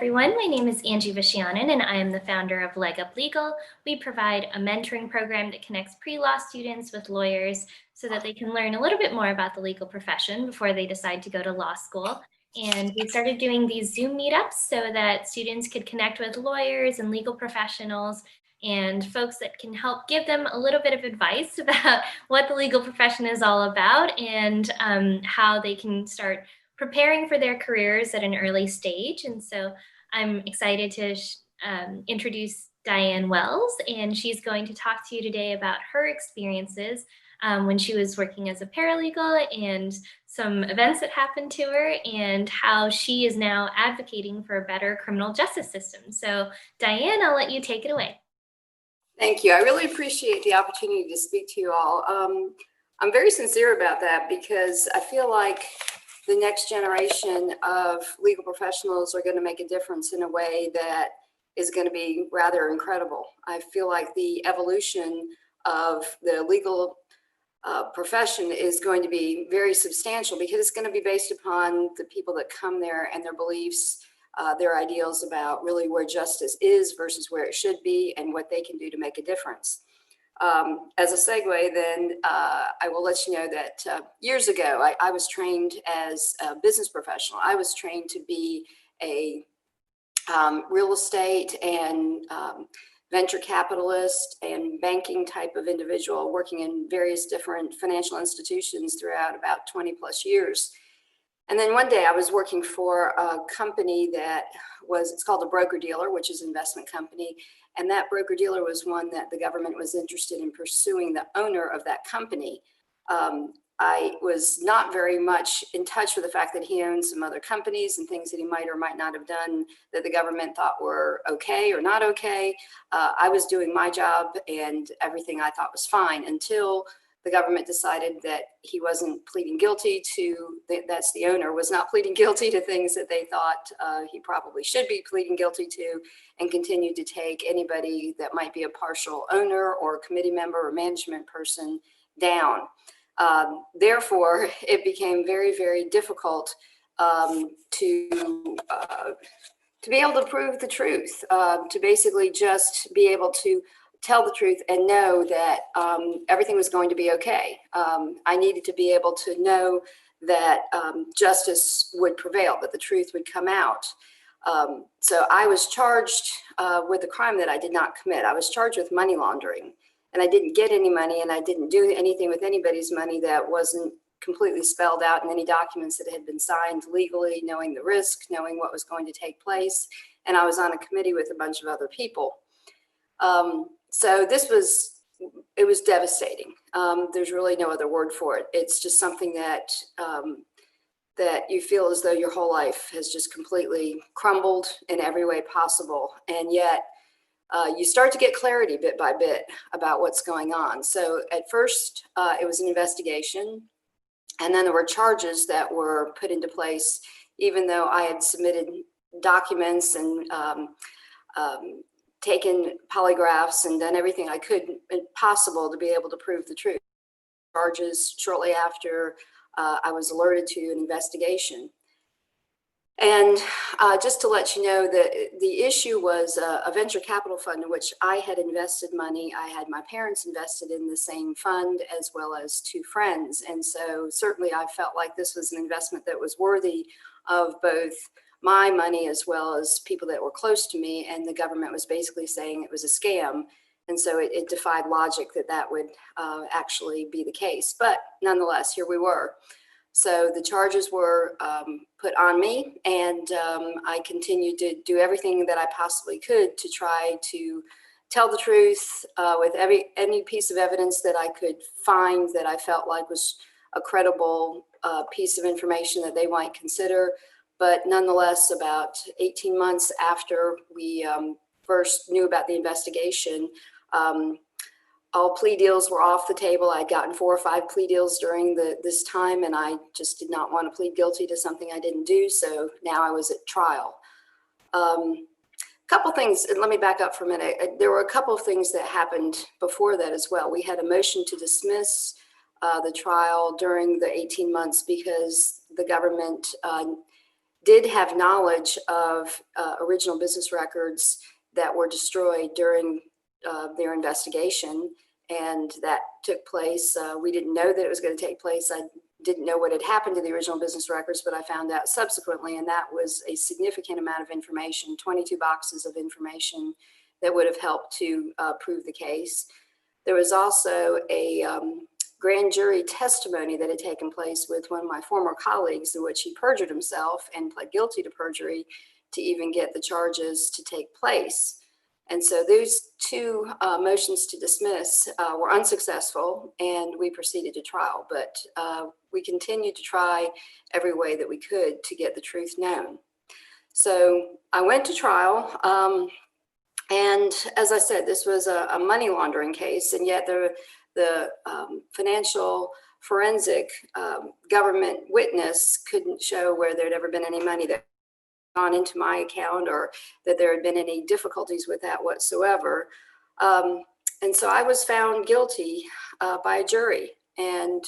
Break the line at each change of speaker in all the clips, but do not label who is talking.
everyone. My name is Angie Vishianen, and I am the founder of Leg Up Legal. We provide a mentoring program that connects pre-law students with lawyers so that they can learn a little bit more about the legal profession before they decide to go to law school. And we started doing these Zoom meetups so that students could connect with lawyers and legal professionals and folks that can help give them a little bit of advice about what the legal profession is all about and how they can start preparing for their careers at an early stage. And so I'm excited to introduce Diane Wells, and she's going to talk to you today about her experiences when she was working as a paralegal and some events that happened to her and how she is now advocating for a better criminal justice system. So Diane, I'll let you take it away.
Thank you. I really appreciate the opportunity to speak to you all. I'm very sincere about that because I feel like the next generation of legal professionals are going to make a difference in a way that is going to be rather incredible. I feel like the evolution of the legal profession is going to be very substantial because it's going to be based upon the people that come there and their beliefs, their ideals about really where justice is versus where it should be and what they can do to make a difference. As a segue, then I will let you know that years ago, I was trained as a business professional. I was trained to be a real estate and venture capitalist and banking type of individual working in various different financial institutions throughout about 20 plus years. And then one day I was working for a company that it's called a broker-dealer, which is an investment company. And that broker-dealer was one that the government was interested in pursuing the owner of that company. I was not very much in touch with the fact that he owned some other companies and things that he might or might not have done that the government thought were okay or not okay. I was doing my job and everything I thought was fine until the government decided that he wasn't pleading guilty to, that's the owner, was not pleading guilty to things that they thought he probably should be pleading guilty to, and continued to take anybody that might be a partial owner or committee member or management person down. Therefore, it became very, very difficult to be able to prove the truth, to basically just be able to tell the truth and know that everything was going to be okay. I needed to be able to know that justice would prevail, that the truth would come out. So I was charged with a crime that I did not commit. I was charged with money laundering, and I didn't get any money, and I didn't do anything with anybody's money that wasn't completely spelled out in any documents that had been signed legally, knowing the risk, knowing what was going to take place. And I was on a committee with a bunch of other people. So it was devastating. There's really no other word for it. It's just something that you feel as though your whole life has just completely crumbled in every way possible. And yet you start to get clarity bit by bit about what's going on. So at first it was an investigation, and then there were charges that were put into place, even though I had submitted documents and taken polygraphs and done everything I could possible to be able to prove the truth. Charges shortly after I was alerted to an investigation. And just to let you know, the issue was a venture capital fund in which I had invested money. I had my parents invested in the same fund as well as two friends. And so certainly I felt like this was an investment that was worthy of both my money as well as people that were close to me, and the government was basically saying it was a scam. And so it defied logic that would actually be the case. But nonetheless, here we were. So the charges were put on me, and I continued to do everything that I possibly could to try to tell the truth with any piece of evidence that I could find that I felt like was a credible piece of information that they might consider. But nonetheless, about 18 months after we first knew about the investigation, all plea deals were off the table. I'd gotten 4 or 5 plea deals during this time, and I just did not want to plead guilty to something I didn't do. So now I was at trial. Couple things, and let me back up for a minute. There were a couple of things that happened before that as well. We had a motion to dismiss the trial during the 18 months because the government did have knowledge of original business records that were destroyed during their investigation, and that took place. We didn't know that it was going to take place. I didn't know what had happened to the original business records, but I found out subsequently, and that was a significant amount of information, 22 boxes of information that would have helped to prove the case. There was also a grand jury testimony that had taken place with one of my former colleagues in which he perjured himself and pled guilty to perjury to even get the charges to take place. And so those two motions to dismiss were unsuccessful, and we proceeded to trial. But we continued to try every way that we could to get the truth known. So I went to trial. And as I said, this was a money laundering case, and yet the financial forensic government witness couldn't show where there'd ever been any money that gone into my account or that there had been any difficulties with that whatsoever. And so I was found guilty by a jury. And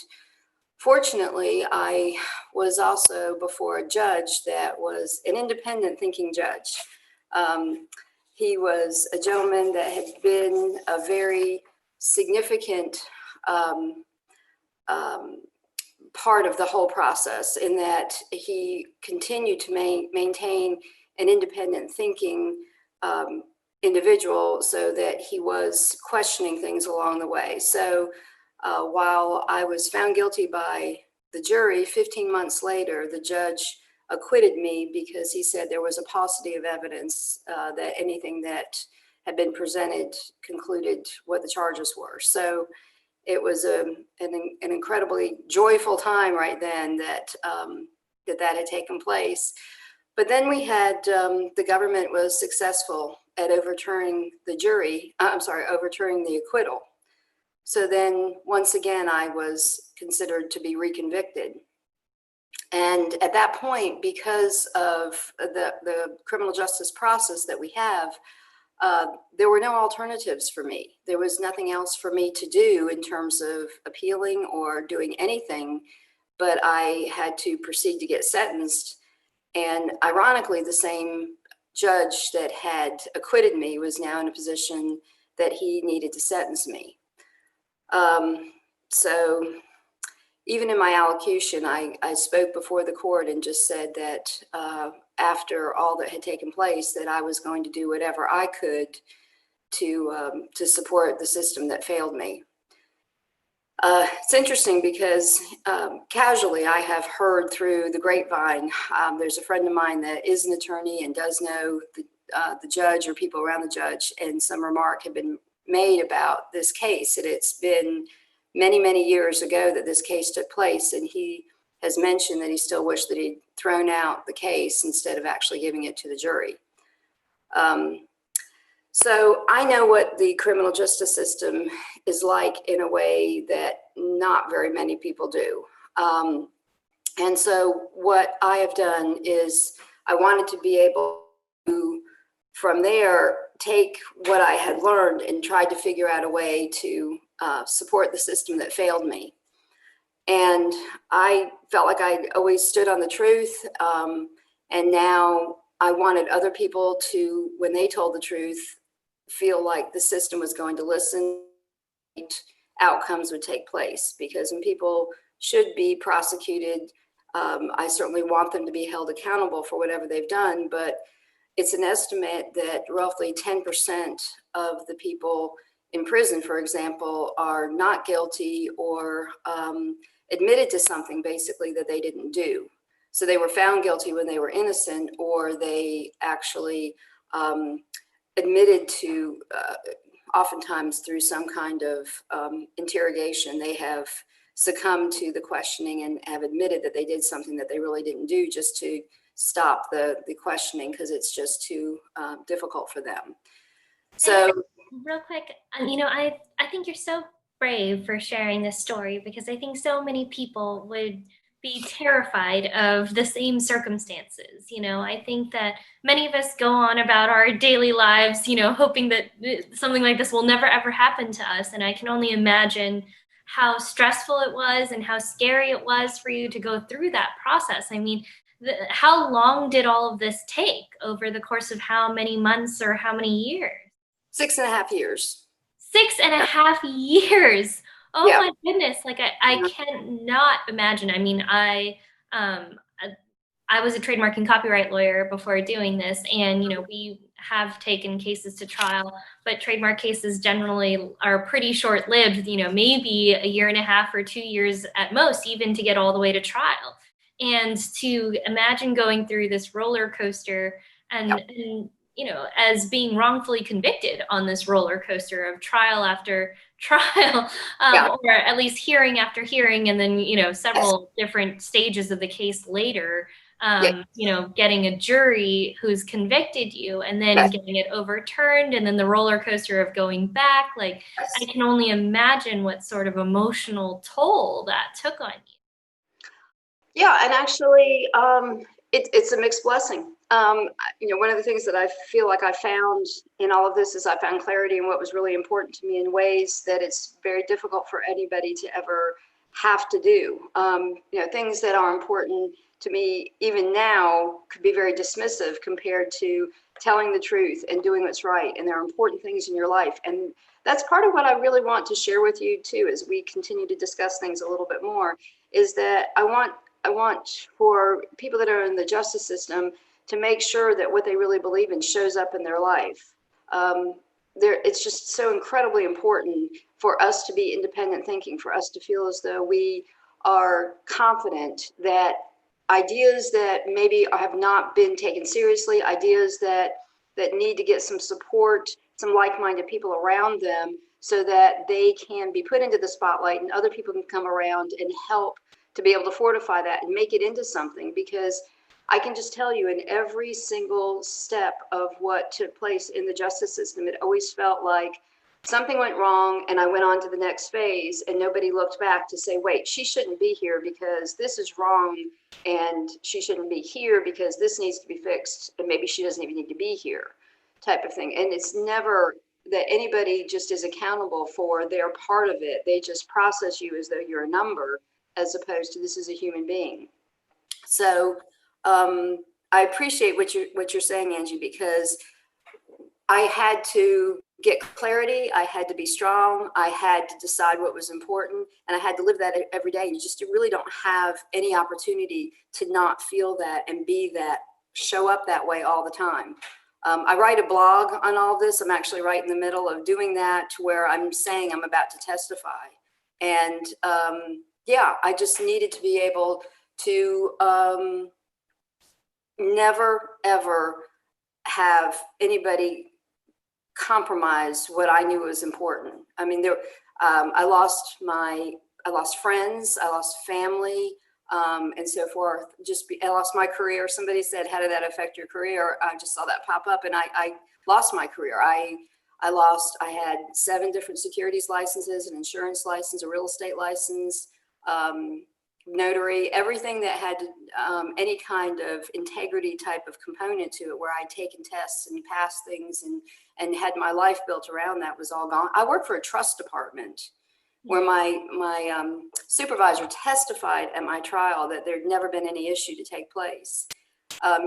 fortunately, I was also before a judge that was an independent thinking judge. He was a gentleman that had been a very significant part of the whole process, in that he continued to maintain an independent thinking individual, so that he was questioning things along the way. So while I was found guilty by the jury, 15 months later, the judge acquitted me because he said there was a paucity of evidence that anything that had been presented concluded what the charges were. So it was an incredibly joyful time right then that that had taken place. But then we had, the government was successful at overturning overturning the acquittal. So then once again, I was considered to be reconvicted. And at that point, because of the criminal justice process that we have, there were no alternatives for me. There was nothing else for me to do in terms of appealing or doing anything, but I had to proceed to get sentenced. And ironically, the same judge that had acquitted me was now in a position that he needed to sentence me. So even in my allocution, I spoke before the court and just said that after all that had taken place, that I was going to do whatever I could to support the system that failed me. It's interesting because casually I have heard through the grapevine, there's a friend of mine that is an attorney and does know the judge or people around the judge, and some remark had been made about this case. And it's been many, many years ago that this case took place, and he has mentioned that he still wished that he'd thrown out the case instead of actually giving it to the jury. So I know what the criminal justice system is like in a way that not very many people do. And so what I have done is I wanted to be able to, from there, take what I had learned and try to figure out a way to support the system that failed me. And I felt like I always stood on the truth. And now I wanted other people to, when they told the truth, feel like the system was going to listen, outcomes would take place. Because when people should be prosecuted, I certainly want them to be held accountable for whatever they've done. But it's an estimate that roughly 10% of the people in prison, for example, are not guilty or admitted to something basically that they didn't do. So they were found guilty when they were innocent, or they actually admitted to, oftentimes through some kind of interrogation, they have succumbed to the questioning and have admitted that they did something that they really didn't do, just to stop the questioning because it's just too difficult for them. So
real quick, I think you're so brave for sharing this story, because I think so many people would be terrified of the same circumstances. I think that many of us go on about our daily lives, hoping that something like this will never ever happen to us. And I can only imagine how stressful it was and how scary it was for you to go through that process. I mean, how long did all of this take over the course of how many months or how many years?
6.5 years.
6.5 years. Oh
Yeah.
my goodness. Like I cannot imagine. I mean, um I was a trademark and copyright lawyer before doing this, and we have taken cases to trial, but trademark cases generally are pretty short-lived, maybe a year and a half or 2 years at most, even to get all the way to trial. And to imagine going through this roller coaster and as being wrongfully convicted on this roller coaster of trial after trial,
Yeah.
or at least hearing after hearing, and then
Yes.
several different stages of the case later,
Yeah.
getting a jury who's convicted you and then
Yes.
getting it overturned, and then the roller coaster of going back. Like, I
Yes.
can only imagine what sort of emotional toll that took on you.
Yeah, and actually, it's a mixed blessing. One of the things that I feel like I found in all of this is I found clarity in what was really important to me in ways that it's very difficult for anybody to ever have to do. Things that are important to me even now could be very dismissive compared to telling the truth and doing what's right. And there are important things in your life. And that's part of what I really want to share with you too, as we continue to discuss things a little bit more, is that I want for people that are in the justice system to make sure that what they really believe in shows up in their life. It's just so incredibly important for us to be independent thinking, for us to feel as though we are confident that ideas that maybe have not been taken seriously, ideas that need to get some support, some like-minded people around them, so that they can be put into the spotlight and other people can come around and help to be able to fortify that and make it into something. Because I can just tell you, in every single step of what took place in the justice system, it always felt like something went wrong and I went on to the next phase, and nobody looked back to say, wait, she shouldn't be here because this is wrong, and she shouldn't be here because this needs to be fixed, and maybe she doesn't even need to be here, type of thing. And it's never that anybody just is accountable for their part of it. They just process you as though you're a number, as opposed to this is a human being. So I appreciate what you're saying, Angie, because I had to get clarity. I had to be strong. I had to decide what was important, and I had to live that every day. You just really don't have any opportunity to not feel that and be that, show up that way all the time. I write a blog on all of this. I'm actually right in the middle of doing that, to where I'm saying I'm about to testify. And yeah, I just needed to be able to never, ever have anybody compromise what I knew was important. I mean, I lost friends, I lost family, and so forth. I lost my career. Somebody said, how did that affect your career? I just saw that pop up, and I lost my career. I had 7 different securities licenses, an insurance license, a real estate license, notary, everything that had any kind of integrity type of component to it, where I'd taken tests and passed things and had my life built around that, was all gone. I worked for a trust department where my supervisor testified at my trial that there'd never been any issue to take place.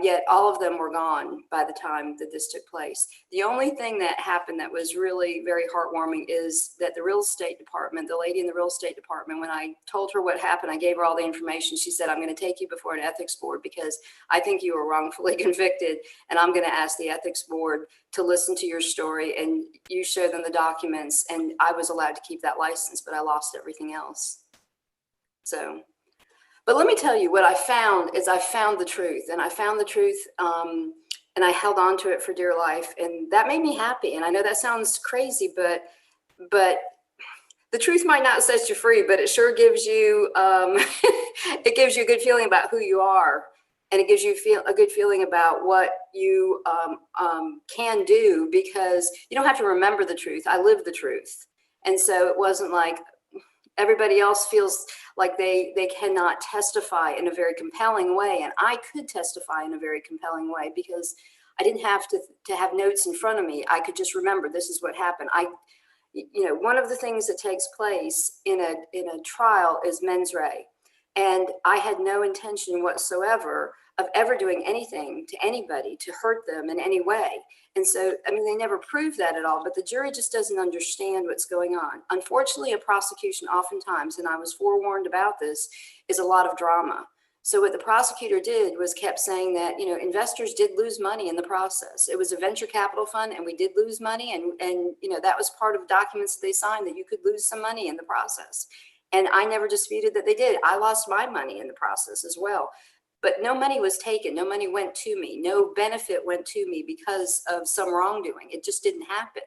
Yet all of them were gone by the time that this took place. The only thing that happened that was really very heartwarming is that the real estate department, the lady in the real estate department, when I told her what happened, I gave her all the information. She said, I'm going to take you before an ethics board because I think you were wrongfully convicted, and I'm going to ask the ethics board to listen to your story, and you show them the documents. And I was allowed to keep that license, but I lost everything else. So, but let me tell you, what I found is I found the truth, and I found the truth, and I held on to it for dear life, and that made me happy. And I know that sounds crazy, but the truth might not set you free, but it sure gives you it gives you a good feeling about who you are, and it gives you a good feeling about what you can do, because you don't have to remember the truth. I lived the truth, and so it wasn't like everybody else feels like they cannot testify in a very compelling way. And I could testify in a very compelling way because I didn't have to have notes in front of me. I could just remember, this is what happened. One of the things that takes place in a trial is mens rea. And I had no intention whatsoever of ever doing anything to anybody to hurt them in any way. And so, I mean, they never proved that at all, but the jury just doesn't understand what's going on. Unfortunately, a prosecution oftentimes, and I was forewarned about this, is a lot of drama. So what the prosecutor did was kept saying that, investors did lose money in the process. It was a venture capital fund and we did lose money. And that was part of documents that they signed, that you could lose some money in the process. And I never disputed that they did. I lost my money in the process as well. But no money was taken. No money went to me. No benefit went to me because of some wrongdoing. It just didn't happen.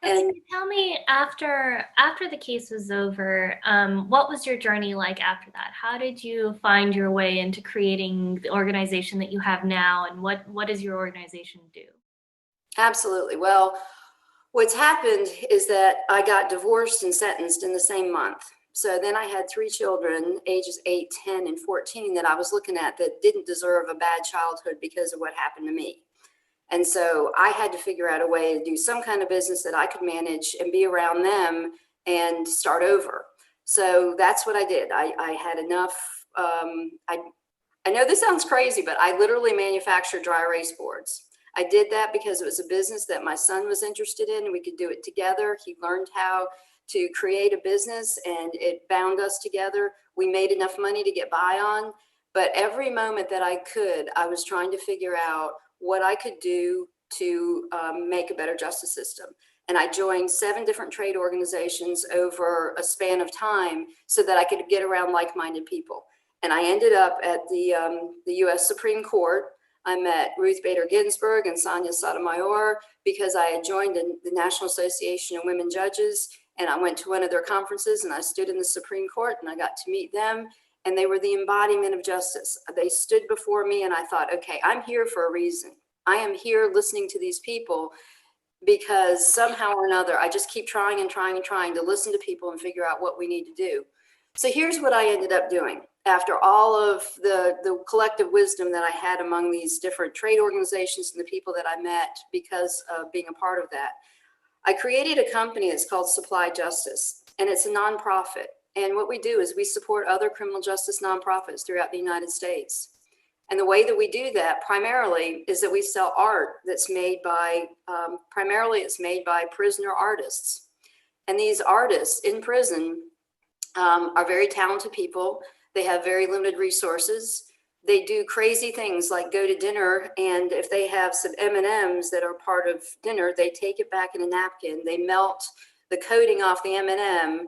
So can you tell me, after the case was over, what was your journey like after that? How did you find your way into creating the organization that you have now, and what does your organization do?
Absolutely. Well, what's happened is that I got divorced and sentenced in the same month. So then I had 3 children, ages 8, 10, and 14, that I was looking at that didn't deserve a bad childhood because of what happened to me. And so I had to figure out a way to do some kind of business that I could manage and be around them and start over. So that's what I did. I had enough. I know this sounds crazy, but I literally manufactured dry erase boards. I did that because it was a business that my son was interested in, and we could do it together. He learned how to create a business, and it bound us together. We made enough money to get by on, but every moment that I could, I was trying to figure out what I could do to make a better justice system. And I joined 7 different trade organizations over a span of time so that I could get around like-minded people. And I ended up at the U.S. Supreme Court. I met Ruth Bader Ginsburg and Sonia Sotomayor because I had joined the National Association of Women Judges, and I went to one of their conferences and I stood in the Supreme Court and I got to meet them. And they were the embodiment of justice. They stood before me and I thought, okay, I'm here for a reason. I am here listening to these people because somehow or another, I just keep trying and trying and trying to listen to people and figure out what we need to do. So here's what I ended up doing. After all of the collective wisdom that I had among these different trade organizations and the people that I met because of being a part of that, I created a company that's called Supply Justice, and it's a nonprofit. And what we do is we support other criminal justice nonprofits throughout the United States. And the way that we do that primarily is that we sell art that's made by, primarily it's made by prisoner artists. And these artists in prison are very talented people. They have very limited resources. They do crazy things like go to dinner, and if they have some M&Ms that are part of dinner, they take it back in a napkin. They melt the coating off the M&M,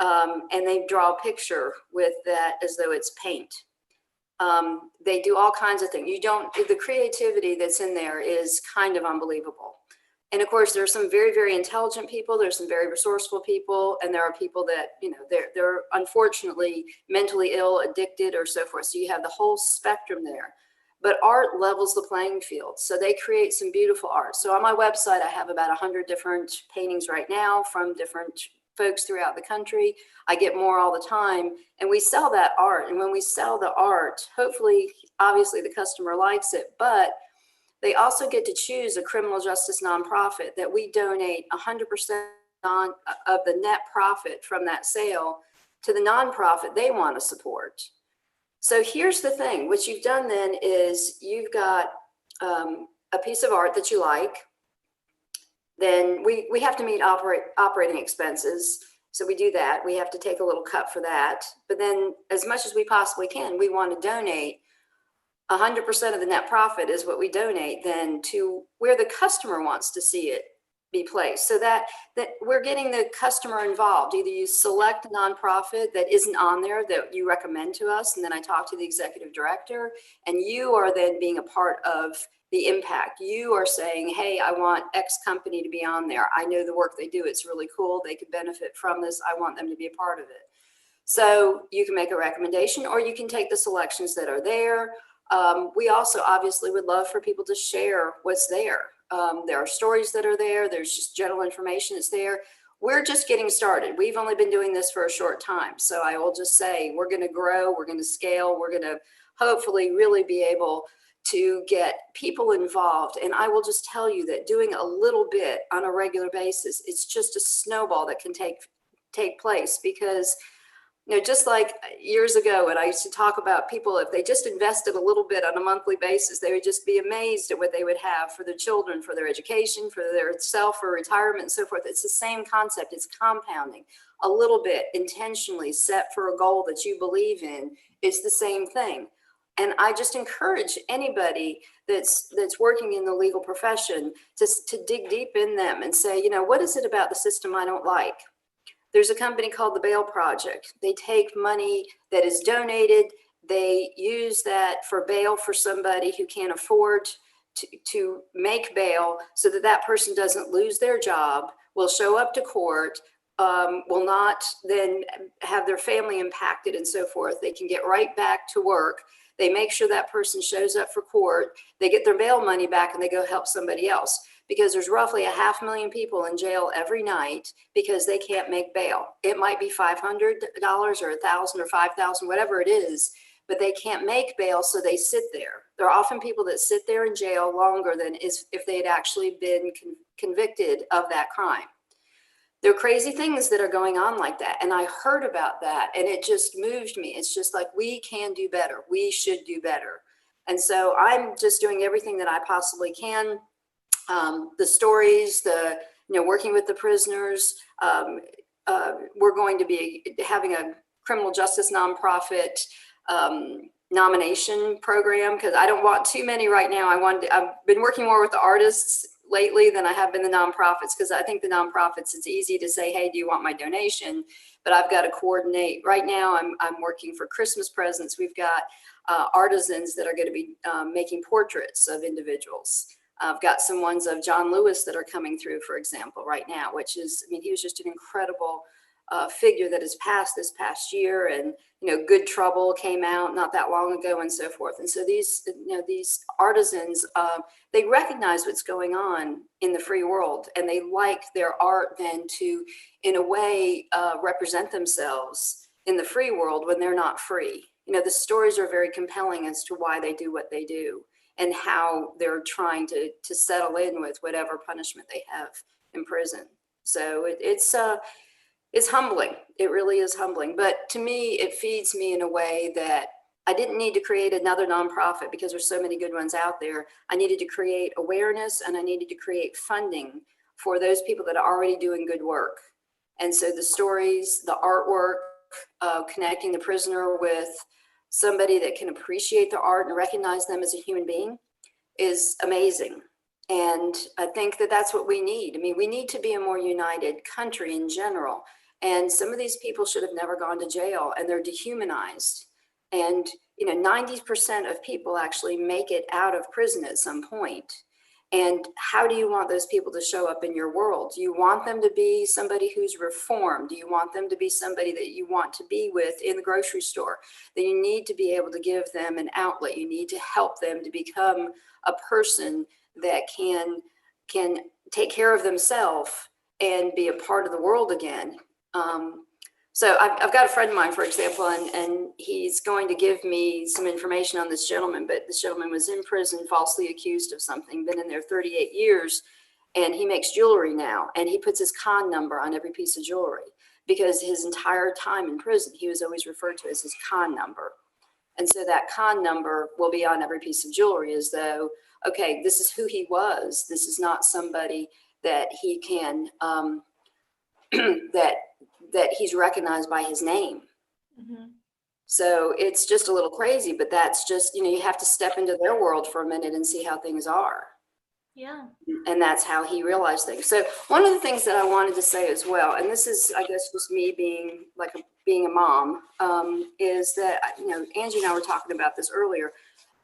and they draw a picture with that as though it's paint. They do all kinds of things. The creativity that's in there is kind of unbelievable. And of course, there are some very, very intelligent people. There's some very resourceful people, and there are people that, they're unfortunately mentally ill, addicted, or so forth. So you have the whole spectrum there. But art levels the playing field. So they create some beautiful art. So on my website, I have about 100 different paintings right now from different folks throughout the country. I get more all the time, and we sell that art. And when we sell the art, hopefully, obviously the customer likes it, but they also get to choose a criminal justice nonprofit that we donate 100% of the net profit from that sale to the nonprofit they want to support. So here's the thing. What you've done then is you've got a piece of art that you like. Then we have to meet operating expenses. So we do that. We have to take a little cut for that. But then as much as we possibly can, we want to donate 100% of the net profit is what we donate then to where the customer wants to see it be placed, so that we're getting the customer involved. Either you select a nonprofit that isn't on there that you recommend to us, and then I talk to the executive director, and you are then being a part of the impact. You are saying, hey, I want X company to be on there. I know the work they do. It's really cool. They could benefit from this. I want them to be a part of it. So you can make a recommendation, or you can take the selections that are there. We also obviously would love for people to share what's there. There are stories that are there. There's just general information that's there. We're just getting started. We've only been doing this for a short time. So I will just say, we're going to grow, we're going to scale, we're going to hopefully really be able to get people involved. And I will just tell you that doing a little bit on a regular basis, it's just a snowball that can take place, because just like years ago when I used to talk about people, if they just invested a little bit on a monthly basis, they would just be amazed at what they would have for their children, for their education, for their self, for retirement and so forth. It's the same concept. It's compounding a little bit intentionally set for a goal that you believe in. It's the same thing. And I just encourage anybody that's working in the legal profession to dig deep in them and say, what is it about the system I don't like? There's a company called the Bail Project. They take money that is donated. They use that for bail for somebody who can't afford to make bail so that that person doesn't lose their job, will show up to court, will not then have their family impacted and so forth. They can get right back to work. They make sure that person shows up for court. They get their bail money back and they go help somebody else, because there's roughly 500,000 people in jail every night because they can't make bail. It might be $500 or $1,000 or $5,000, whatever it is, but they can't make bail, so they sit there. There are often people that sit there in jail longer than if they had actually been convicted of that crime. There are crazy things that are going on like that. And I heard about that and it just moved me. It's just like, we can do better. We should do better. And so I'm just doing everything that I possibly can. The stories, working with the prisoners. We're going to be having a criminal justice nonprofit nomination program, because I don't want too many right now. I've been working more with the artists lately than I have been the nonprofits, because I think the nonprofits, it's easy to say, hey, do you want my donation? But I've got to coordinate. Right now, I'm working for Christmas presents. We've got artisans that are going to be making portraits of individuals. I've got some ones of John Lewis that are coming through, for example, right now, which is, he was just an incredible figure that has passed this past year. And, Good Trouble came out not that long ago and so forth. And so these artisans, they recognize what's going on in the free world, and they like their art then to, in a way, represent themselves in the free world when they're not free. The stories are very compelling as to why they do what they do and how they're trying to settle in with whatever punishment they have in prison. So it's humbling. It really is humbling. But to me, it feeds me in a way that I didn't need to create another nonprofit because there's so many good ones out there. I needed to create awareness, and I needed to create funding for those people that are already doing good work. And so the stories, the artwork, connecting the prisoner with somebody that can appreciate their art and recognize them as a human being is amazing. And I think that that's what we need. We need to be a more united country in general. And some of these people should have never gone to jail, and they're dehumanized. And 90% of people actually make it out of prison at some point. And how do you want those people to show up in your world? Do you want them to be somebody who's reformed? Do you want them to be somebody that you want to be with in the grocery store? Then you need to be able to give them an outlet. You need to help them to become a person that can take care of themselves and be a part of the world again. So I've got a friend of mine, for example, and he's going to give me some information on this gentleman, but this gentleman was in prison, falsely accused of something, been in there 38 years, and he makes jewelry now, and he puts his con number on every piece of jewelry, because his entire time in prison, he was always referred to as his con number. And so that con number will be on every piece of jewelry, as though, okay, this is who he was. This is not somebody that he can, that he's recognized by his name. Mm-hmm. So it's just a little crazy, but that's just, you have to step into their world for a minute and see how things are.
Yeah.
And that's how he realized things. So one of the things that I wanted to say as well, and this is, I guess, just me being a mom, is that, Angie and I were talking about this earlier.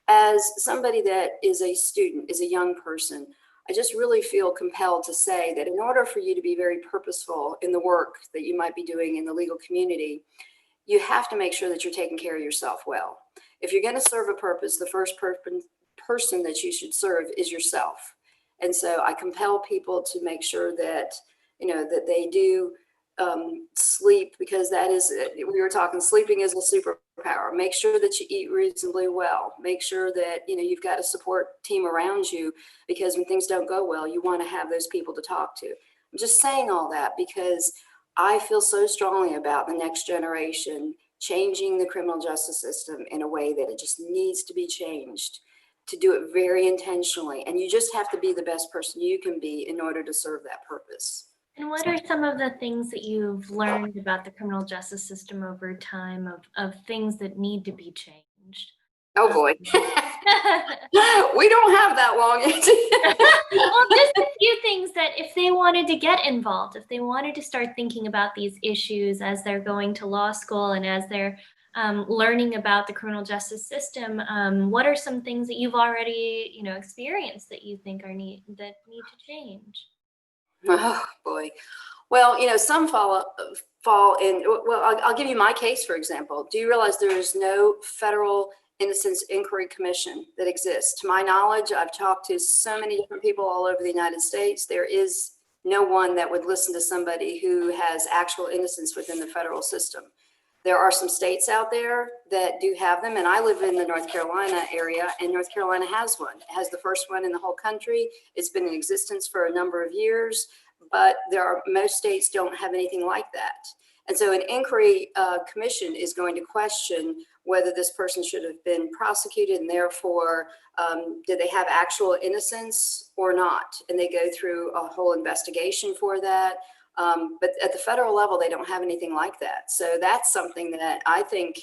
As somebody that is a student, is a young person, I just really feel compelled to say that in order for you to be very purposeful in the work that you might be doing in the legal community, you have to make sure that you're taking care of yourself well. If you're going to serve a purpose, the first person that you should serve is yourself. And so I compel people to make sure that, that they do sleep, because that is, we were talking, sleeping is a superpower. Make sure that you eat reasonably well. Make sure that, you've got a support team around you, because when things don't go well, you want to have those people to talk to. I'm just saying all that because I feel so strongly about the next generation changing the criminal justice system in a way that it just needs to be changed, to do it very intentionally. And you just have to be the best person you can be in order to serve that purpose.
And what are some of the things that you've learned about the criminal justice system over time of things that need to be changed?
Oh
Um,
boy. We don't have that long.
well, just a few things that if they wanted to get involved, if they wanted to start thinking about these issues as they're going to law school and as they're learning about the criminal justice system, what are some things that you've already, experienced that you think that need to change?
Oh boy. Well, some fall in. Well, I'll give you my case, for example. Do you realize there is no federal Innocence Inquiry Commission that exists? To my knowledge, I've talked to so many different people all over the United States. There is no one that would listen to somebody who has actual innocence within the federal system. There are some states out there that do have them, and I live in the North Carolina area, and North Carolina has one. It has the first one in the whole country. It's been in existence for a number of years, but most states don't have anything like that. And so an inquiry commission is going to question whether this person should have been prosecuted, and therefore did they have actual innocence or not? And they go through a whole investigation for that. But at the federal level, they don't have anything like that. So that's something that I think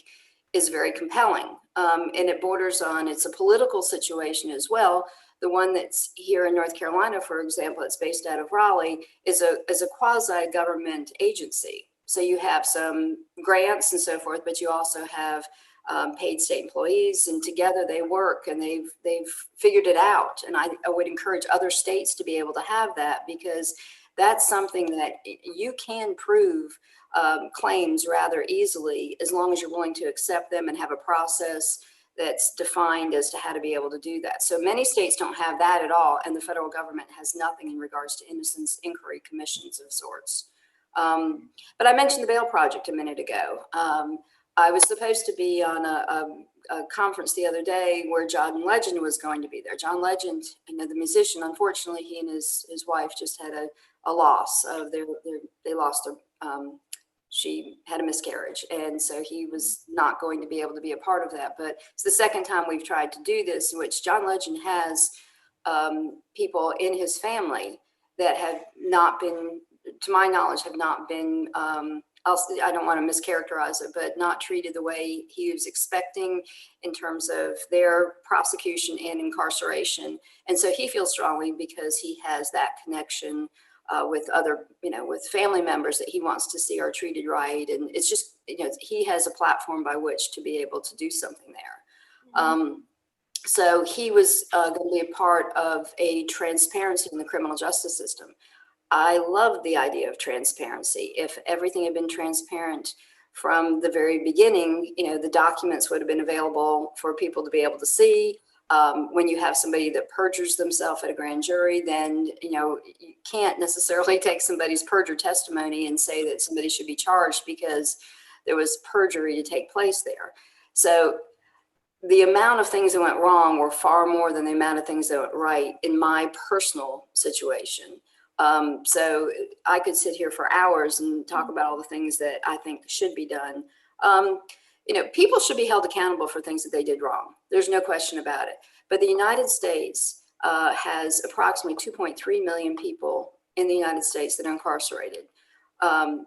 is very compelling. And it borders on, it's a political situation as well. The one that's here in North Carolina, for example, it's based out of Raleigh, is a quasi-government agency. So you have some grants and so forth, but you also have paid state employees, and together they work, and they've figured it out. And I would encourage other states to be able to have that, because that's something that you can prove claims rather easily, as long as you're willing to accept them and have a process that's defined as to how to be able to do that. So many states don't have that at all, and the federal government has nothing in regards to innocence inquiry commissions of sorts. But I mentioned the Bail Project a minute ago. I was supposed to be on a conference the other day where John Legend was going to be there. John Legend, the musician, unfortunately, he and his wife just had a loss of they lost she had a miscarriage, and so he was not going to be able to be a part of that. But it's the second time we've tried to do this, in which John Legend has people in his family that have not been, to my knowledge, have not been, I don't want to mischaracterize it, but not treated the way he was expecting in terms of their prosecution and incarceration. And so he feels strongly, because he has that connection with other, with family members that he wants to see are treated right. And it's just, he has a platform by which to be able to do something there. Mm-hmm. So he was going to be a part of a transparency in the criminal justice system. I love the idea of transparency. If everything had been transparent from the very beginning, the documents would have been available for people to be able to see. When you have somebody that perjures themselves at a grand jury, then you can't necessarily take somebody's perjured testimony and say that somebody should be charged because there was perjury to take place there. So the amount of things that went wrong were far more than the amount of things that went right in my personal situation. So I could sit here for hours and talk about all the things that I think should be done. People should be held accountable for things that they did wrong. There's no question about it. But the United States has approximately 2.3 million people in the United States that are incarcerated. I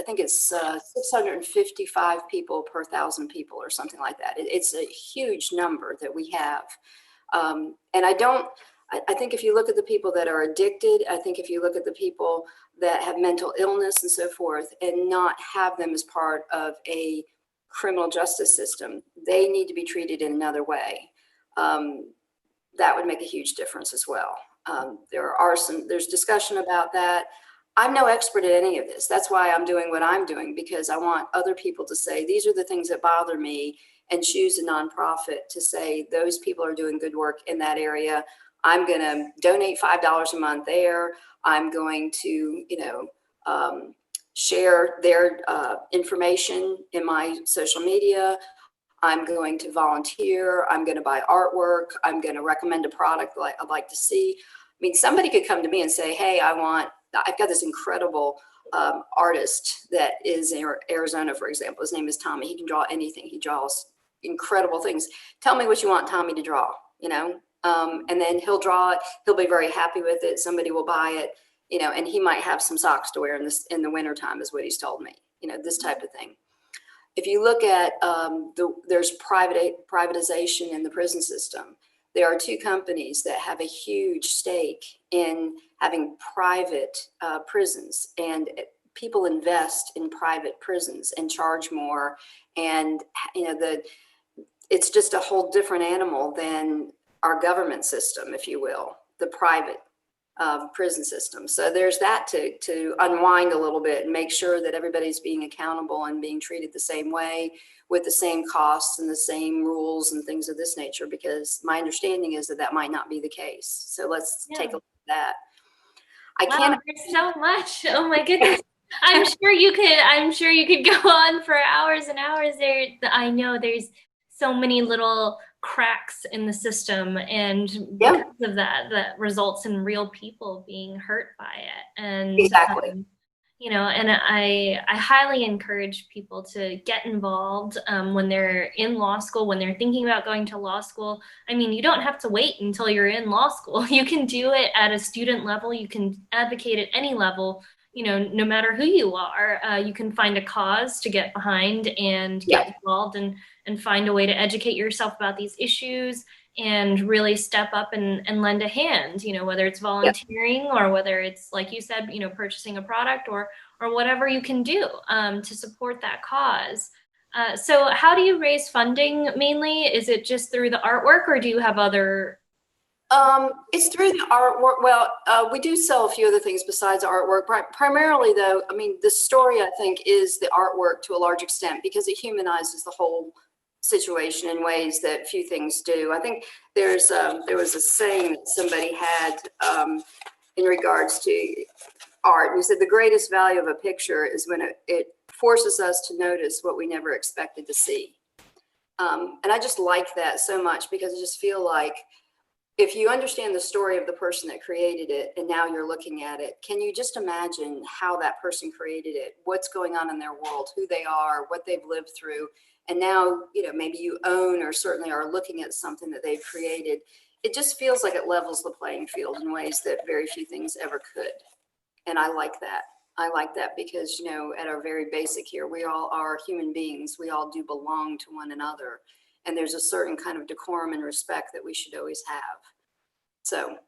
think it's 655 people per 1,000 people or something like that. It's a huge number that we have. And I think if you look at the people that are addicted, I think if you look at the people that have mental illness and so forth, and not have them as part of a criminal justice system, they need to be treated in another way. That would make a huge difference as well. There's discussion about that. I'm no expert at any of this. That's why I'm doing what I'm doing, because I want other people to say, these are the things that bother me, and choose a nonprofit to say, those people are doing good work in that area. I'm going to donate $5 a month there. I'm going to, share their information in my social media. I'm going to volunteer. I'm going to buy artwork. I'm going to recommend a product that I'd like to see. I mean, somebody could come to me and say, hey, I've got this incredible artist that is in Arizona, for example. His name is Tommy. He can draw anything. He draws incredible things. Tell me what you want Tommy to draw, you know, and then he'll draw it. He'll be very happy with it. Somebody will buy it, you know, and he might have some socks to wear in the winter time, is what he's told me, you know, this type of thing. If you look at there's privatization in the prison system. There are two companies that have a huge stake in having private prisons, and people invest in private prisons and charge more. And, you know, it's just a whole different animal than our government system, if you will, the private prison system. So there's that to unwind a little bit and make sure that everybody's being accountable and being treated the same way, with the same costs and the same rules and things of this nature, because my understanding is that might not be the case. So let's take a look at that.
Wow, there's so much. Oh my goodness. I'm sure you could go on for hours and hours there. I know there's so many little cracks in the system, and because of that results in real people being hurt by it. And
exactly.
You know, and I highly encourage people to get involved when they're in law school, when they're thinking about going to law school. I mean, you don't have to wait until you're in law school. You can do it at a student level. You can advocate at any level, you know, no matter who you are. You can find a cause to get behind and get involved and find a way to educate yourself about these issues and really step up and lend a hand, you know, whether it's volunteering or whether it's, like you said, you know, purchasing a product or whatever you can do to support that cause. So how do you raise funding mainly? Is it just through the artwork, or do you have other?
It's through the artwork. Well, we do sell a few other things besides artwork. Primarily, though, I mean, the story, I think, is the artwork to a large extent, because it humanizes the whole situation in ways that few things do. I think there was a saying that somebody had in regards to art. And he said the greatest value of a picture is when it forces us to notice what we never expected to see. And I just like that so much, because I just feel like if you understand the story of the person that created it and now you're looking at it, can you just imagine how that person created it, what's going on in their world, who they are, what they've lived through? And now, you know, maybe you own or certainly are looking at something that they've created. It just feels like it levels the playing field in ways that very few things ever could. And I like that. I like that because, you know, at our very basic here, we all are human beings. We all do belong to one another. And there's a certain kind of decorum and respect that we should always have. So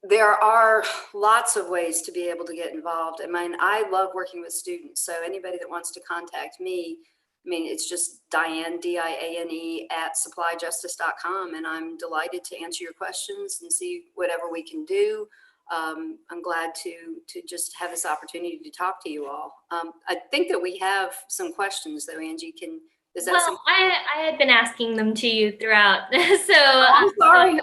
there are lots of ways to be able to get involved. I mean, I love working with students. So anybody that wants to contact me, I mean, it's just Diane, DIANE @supplyjustice.com. And I'm delighted to answer your questions and see whatever we can do. I'm glad to just have this opportunity to talk to you all. I think that we have some questions though, Angie.
I had been asking them to you throughout. So
I'm sorry.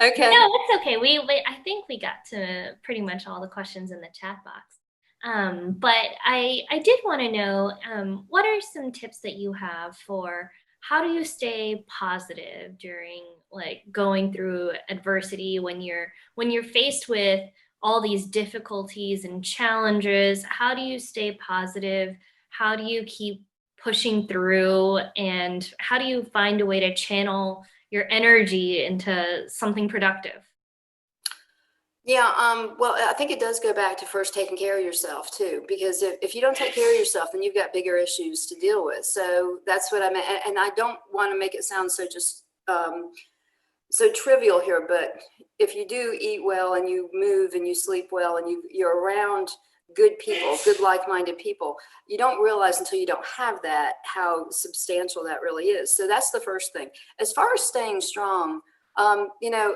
Okay.
No, it's okay. I think we got to pretty much all the questions in the chat box. But I did want to know, what are some tips that you have for how do you stay positive during like going through adversity when you're faced with all these difficulties and challenges? How do you stay positive? How do you keep pushing through, and how do you find a way to channel your energy into something productive?
Yeah, well, I think it does go back to first taking care of yourself too, because if you don't take care of yourself, then you've got bigger issues to deal with. So that's what I meant. And I don't want to make it sound so just so trivial here, but if you do eat well and you move and you sleep well and you're around good people, good like-minded people, you don't realize until you don't have that how substantial that really is. So that's the first thing. As far as staying strong, you know,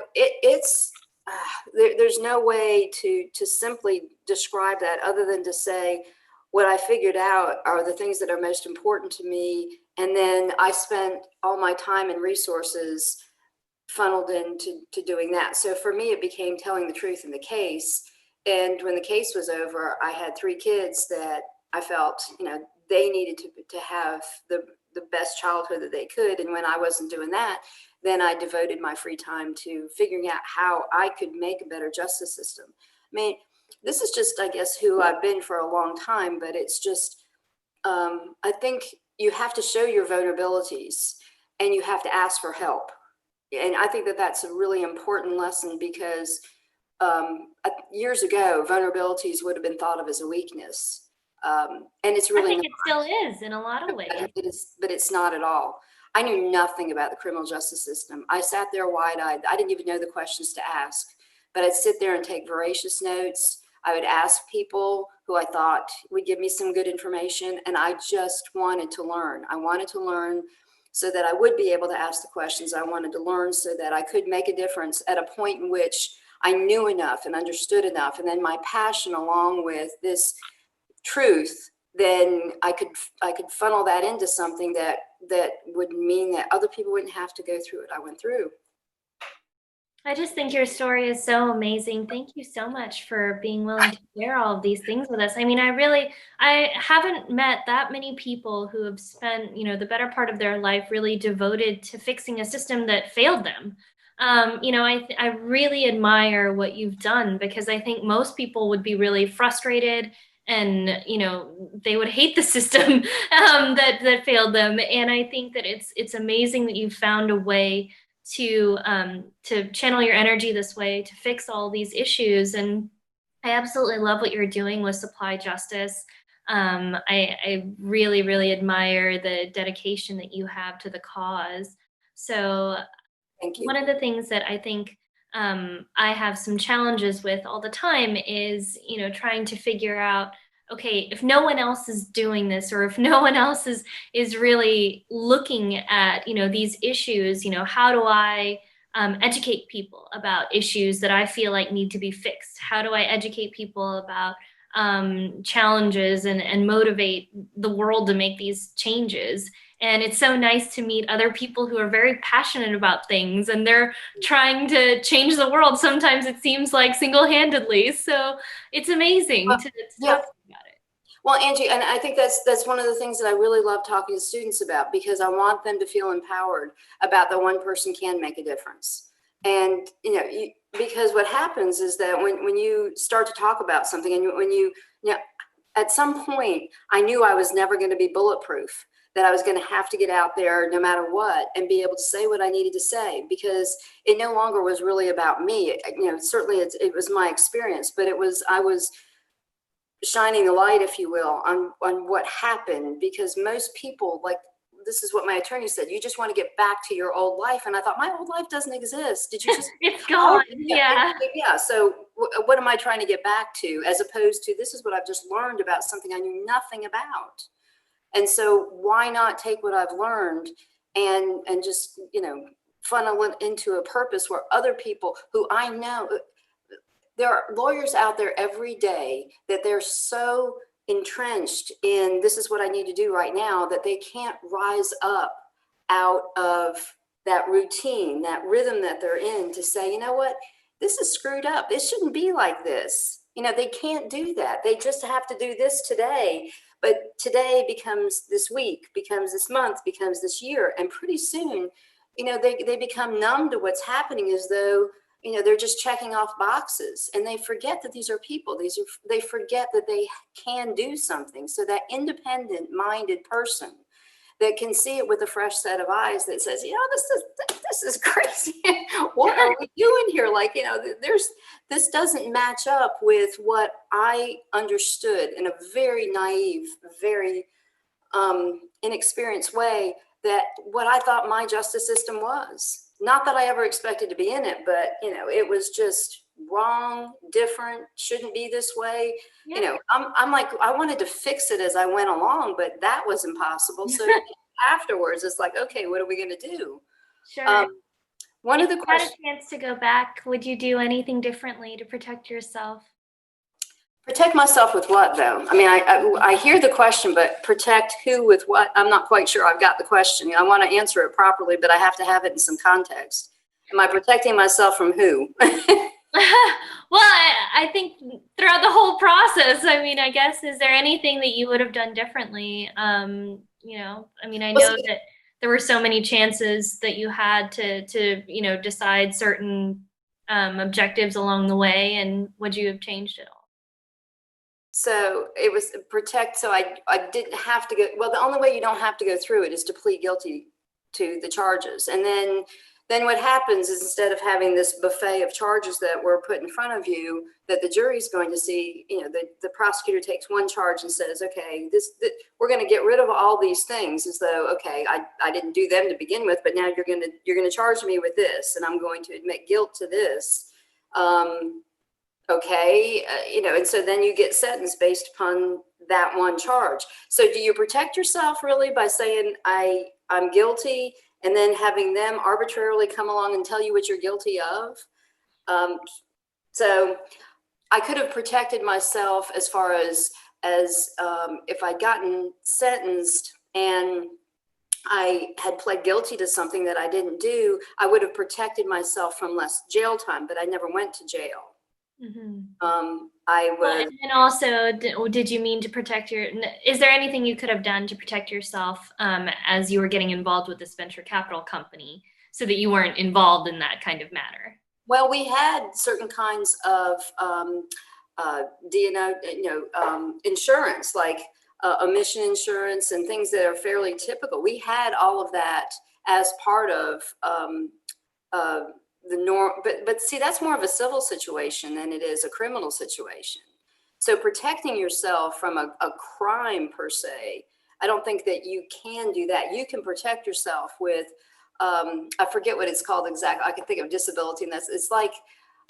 there's no way to simply describe that other than to say what I figured out are the things that are most important to me, and then I spent all my time and resources funneled into doing that. So for me, it became telling the truth in the case. And when the case was over, I had 3 kids that I felt, you know, they needed to have the best childhood that they could. And when I wasn't doing that, then I devoted my free time to figuring out how I could make a better justice system. I mean, this is just, I guess, who I've been for a long time, but it's just, I think you have to show your vulnerabilities and you have to ask for help. And I think that that's a really important lesson because years ago, vulnerabilities would have been thought of as a weakness. And it's
I
really
think
not.
it still is in a lot of ways.
It is, but it's not at all. I knew nothing about the criminal justice system. I sat there wide-eyed. I didn't even know the questions to ask, but I'd sit there and take voracious notes. I would ask people who I thought would give me some good information, and I just wanted to learn. I wanted to learn so that I would be able to ask the questions I wanted to learn so that I could make a difference at a point in which I knew enough and understood enough. And then my passion along with this truth, then I could funnel that into something that would mean that other people wouldn't have to go through what I went through.
I just think your story is so amazing. Thank you so much for being willing to share all of these things with us. I mean, I haven't met that many people who have spent, the better part of their life really devoted to fixing a system that failed them. I really admire what you've done because I think most people would be really frustrated and, they would hate the system that failed them. And I think that it's amazing that you've found a way to channel your energy this way to fix all these issues. And I absolutely love what you're doing with supply justice. I really, really admire the dedication that you have to the cause. So
Thank
one
you.
of the things that I think I have some challenges with all the time is, trying to figure out, okay, if no one else is doing this, or if no one else is really looking at, these issues, how do I educate people about issues that I feel like need to be fixed? How do I educate people about challenges and motivate the world to make these changes? And it's so nice to meet other people who are very passionate about things and they're trying to change the world. Sometimes it seems like single-handedly. So it's amazing to
Yeah.
talk about it.
Well, Angie, and I think that's one of the things that I really love talking to students about because I want them to feel empowered about that one person can make a difference. And because what happens is that when you start to talk about something and when at some point I knew I was never going to be bulletproof, that I was going to have to get out there no matter what and be able to say what I needed to say because it no longer was really about me. Certainly it was my experience, but I was shining a light, if you will, on what happened because most people, like, this is what my attorney said, you just want to get back to your old life. And I thought, my old life doesn't exist. Did you just
It's gone. Yeah.
yeah. So what am I trying to get back to as opposed to this is what I've just learned about something I knew nothing about. And so why not take what I've learned and just, funnel it into a purpose where other people who I know, there are lawyers out there every day that they're so entrenched in this is what I need to do right now that they can't rise up out of that routine, that rhythm that they're in to say, you know what, this is screwed up. It shouldn't be like this. They can't do that. They just have to do this today. But today becomes this week, becomes this month, becomes this year. And pretty soon, they become numb to what's happening as though they're just checking off boxes and they forget that these are people. They forget that they can do something. So that independent minded person that can see it with a fresh set of eyes that says, this is crazy. What are we doing here? Like, this doesn't match up with what I understood in a very naive, very inexperienced way that what I thought my justice system was. Not that I ever expected to be in it, but it was just wrong, different, shouldn't be this way.
Yeah.
I'm like, I wanted to fix it as I went along, but that was impossible. So afterwards, it's like, okay, what are we going to do?
Sure.
One
If
of the
you had
questions.
a chance to go back, would you do anything differently to protect yourself?
Protect myself with what, though? I mean, I hear the question, but protect who with what? I'm not quite sure I've got the question. I want to answer it properly, but I have to have it in some context. Am I protecting myself from who?
Well, I think throughout the whole process, I mean, I guess, is there anything that you would have done differently? I mean, I know that there were so many chances that you had to decide certain objectives along the way, and would you have changed it all?
So it was protect, so I didn't have to go, well, the only way you don't have to go through it is to plead guilty to the charges. And then what happens is instead of having this buffet of charges that were put in front of you, that the jury's going to see, the prosecutor takes one charge and says, okay, we're going to get rid of all these things as though, okay, I didn't do them to begin with, but now you're going to charge me with this, and I'm going to admit guilt to this. Okay, and so then you get sentenced based upon that one charge. So do you protect yourself really by saying I'm guilty, and then having them arbitrarily come along and tell you what you're guilty of? So I could have protected myself as far as if I'd gotten sentenced and I had pled guilty to something that I didn't do, I would have protected myself from less jail time, but I never went to jail. I
Well,
was.
and also, did you mean to protect is there anything you could have done to protect yourself as you were getting involved with this venture capital company so that you weren't involved in that kind of matter?
Well, we had certain kinds of D&O, insurance, like omission insurance and things that are fairly typical. We had all of that as part of the norm, but see, that's more of a civil situation than it is a criminal situation. So protecting yourself from a crime per se, I don't think that you can do that. You can protect yourself with, I forget what it's called exactly. I can think of disability, and it's like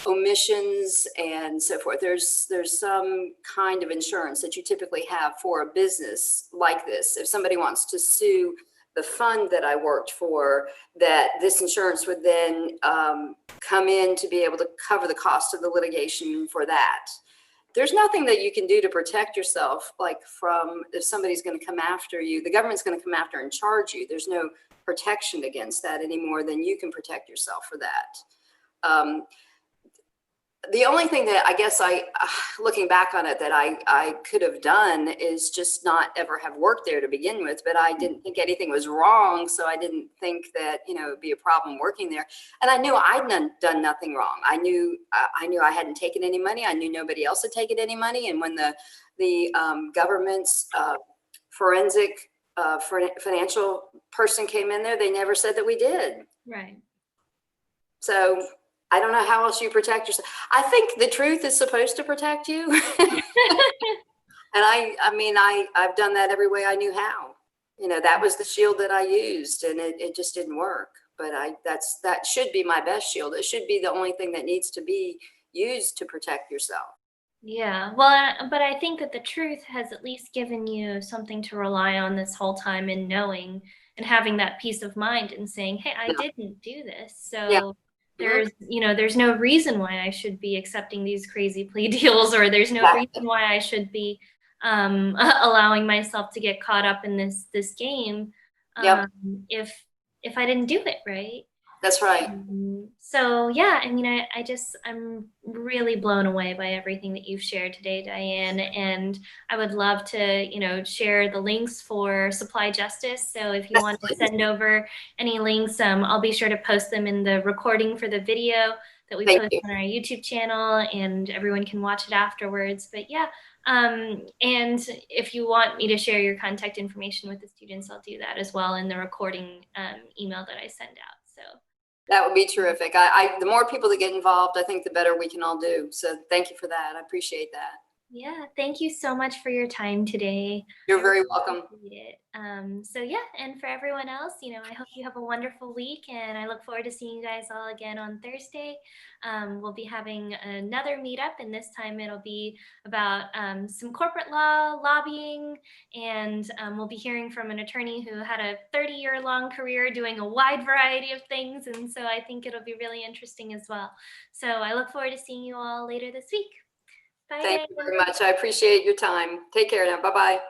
omissions and so forth. There's some kind of insurance that you typically have for a business like this. If somebody wants to sue the fund that I worked for, that this insurance would then come in to be able to cover the cost of the litigation for that. There's nothing that you can do to protect yourself, like from if somebody's going to come after you, the government's going to come after and charge you. There's no protection against that any more than you can protect yourself for that. The only thing that I guess looking back on it, that I could have done is just not ever have worked there to begin with, but I didn't think anything was wrong. So I didn't think that, it'd be a problem working there. And I knew I'd done nothing wrong. I knew I hadn't taken any money. I knew nobody else had taken any money. And when the government's forensic financial person came in there, they never said that we did.
Right.
So I don't know how else you protect yourself. I think the truth is supposed to protect you. And I've done that every way I knew how. That was the shield that I used, and it just didn't work. But that should be my best shield. It should be the only thing that needs to be used to protect yourself.
Yeah, well, but I think that the truth has at least given you something to rely on this whole time, and knowing and having that peace of mind and saying, hey, I didn't do this. So there's no reason why I should be accepting these crazy plea deals, or there's no reason why I should be allowing myself to get caught up in this game if I didn't do it, right?
That's right.
So yeah, I'm really blown away by everything that you've shared today, Diane, and I would love to, share the links for Supply Justice. So if you want to send over any links, I'll be sure to post them in the recording for the video that we post on our YouTube channel, and everyone can watch it afterwards. But yeah, and if you want me to share your contact information with the students, I'll do that as well in the recording email that I send out. So
that would be terrific. The more people that get involved, I think the better we can all do. So thank you for that. I appreciate that.
Yeah, thank you so much for your time today.
You're very welcome.
So yeah, and for everyone else, I hope you have a wonderful week, and I look forward to seeing you guys all again on Thursday. We'll be having another meetup, and this time it'll be about some corporate law, lobbying, and we'll be hearing from an attorney who had a 30-year-long career doing a wide variety of things, and so I think it'll be really interesting as well. So I look forward to seeing you all later this week. Bye.
Thank you very much. I appreciate your time. Take care now. Bye-bye.